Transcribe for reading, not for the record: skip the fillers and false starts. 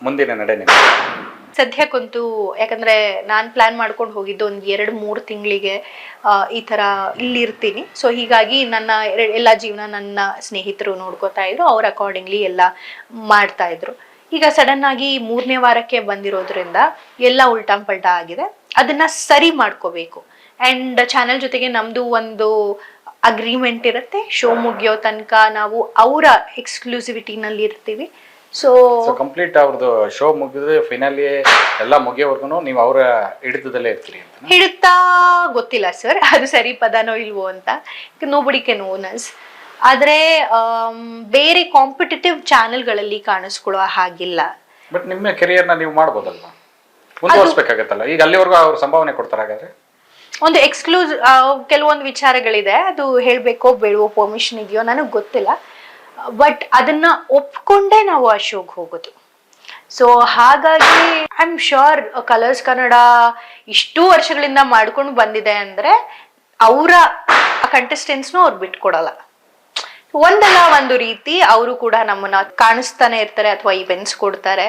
ಮುಂದಿನ ನಡೆ ನಿಮ್ಗೆ? ಸದ್ಯಕ್ಕಂತೂ ಯಾಕಂದ್ರೆ ನಾನು ಪ್ಲಾನ್ ಮಾಡ್ಕೊಂಡು ಹೋಗಿದ್ದು ಒಂದು 2-3 ತಿಂಗಳಿಗೆ ಈ ತರ ಇಲ್ಲಿ ಇರ್ತೀನಿ. ಸೊ ಹೀಗಾಗಿ ನನ್ನ ಎಲ್ಲ ಜೀವನ ನನ್ನ ಸ್ನೇಹಿತರು ನೋಡ್ಕೋತಾ ಇದ್ರು, ಅವ್ರ ಅಕಾರ್ಡಿಂಗ್ಲಿ ಎಲ್ಲ ಮಾಡ್ತಾ ಇದ್ರು. ಈಗ ಸಡನ್ ಆಗಿ 3ನೇ ವಾರಕ್ಕೆ ಬಂದಿರೋದ್ರಿಂದ ಎಲ್ಲ ಉಲ್ಟಂ ಪಲ್ಟಾ ಆಗಿದೆ. ಅದನ್ನ ಸರಿ ಮಾಡ್ಕೋಬೇಕು. ಅಂಡ್ ಚಾನೆಲ್ ಜೊತೆಗೆ ನಮ್ದು ಒಂದು ಅಗ್ರಿಮೆಂಟ್ ಇರುತ್ತೆ, ಶೋ ಮುಗಿಯೋ ತನಕ ನಾವು ಅವರ ಎಕ್ಸ್ಕ್ಲೂಸಿವಿಟಿನಲ್ಲಿ ಇರ್ತೀವಿ. ಸೊ ಕಂಪ್ಲೀಟ್ ಅವ್ರದ್ದು ಶೋ ಮುಗಿದ್ರೆ ಫೈನಲಿ ಎಲ್ಲ ಮುಗಿಯೋವರೆಗೂ ನೀವು ಅವರ ಹಿಡಿತದಲ್ಲೇ ಇರ್ತೀರಿ ಅಂತ? ಹಿಡಿತಾ ಗೊತ್ತಿಲ್ಲ ಸರ್, ಅದು ಸರಿ ಪದನೋ ಇಲ್ವೋ ಅಂತ. Nobody can own us. ಆದ್ರೆ ಬೇರೆ ಕಾಂಪಿಟೇಟಿವ್ ಚಾನೆಲ್ಗಳಲ್ಲಿ ಕಾಣಿಸ್ಕೊಳ್ಳೋ ಹಾಗಿಲ್ಲ. ಬಟ್ ನಿಮ್ಮ ಕೆರಿಯರ್ನ ನೀವು ಮಾಡ್ಬೋದಲ್ವಾ, ಮುಂದುವರಿಸಬೇಕಾಗತ್ತಲ್ಲ. ಈಗ ಅಲ್ಲಿವರೆಗೂ ಅವ್ರು ಸಂಭಾವನೆ ಕೊಡ್ತಾರೆ ಹಾಗಾದ್ರೆ? ಒಂದು ಕೆಲವೊಂದು ವಿಚಾರಗಳಿದೆ, ಅದು ಹೇಳ್ಬೇಕೋ ಬೇಡವೋ, ಪರ್ಮಿಷನ್ ಇದೆಯೋ ನನಗೆ ಗೊತ್ತಿಲ್ಲ. ಬಟ್ ಅದನ್ನ ಒಪ್ಕೊಂಡೇ ನಾವು ಆ ಶೋಗೆ ಹೋಗೋದು. ಸೊ ಹಾಗಾಗಿ I am sure colours Kannada ಇಷ್ಟು ವರ್ಷಗಳಿಂದ ಮಾಡ್ಕೊಂಡು ಬಂದಿದೆ ಅಂದ್ರೆ ಅವರ ಕಂಟೆಸ್ಟೆಂಟ್ಸ್ನು ಅವ್ರು ಬಿಟ್ಕೊಡಲ್ಲ. ಒಂದಲ್ಲ ಒಂದು ರೀತಿ ಅವರು ಕೂಡ ನಮ್ಮನ್ನ ಕಾಣಿಸ್ತಾನೆ ಇರ್ತಾರೆ ಅಥವಾ ಇವೆಂಟ್ಸ್ ಕೊಡ್ತಾರೆ.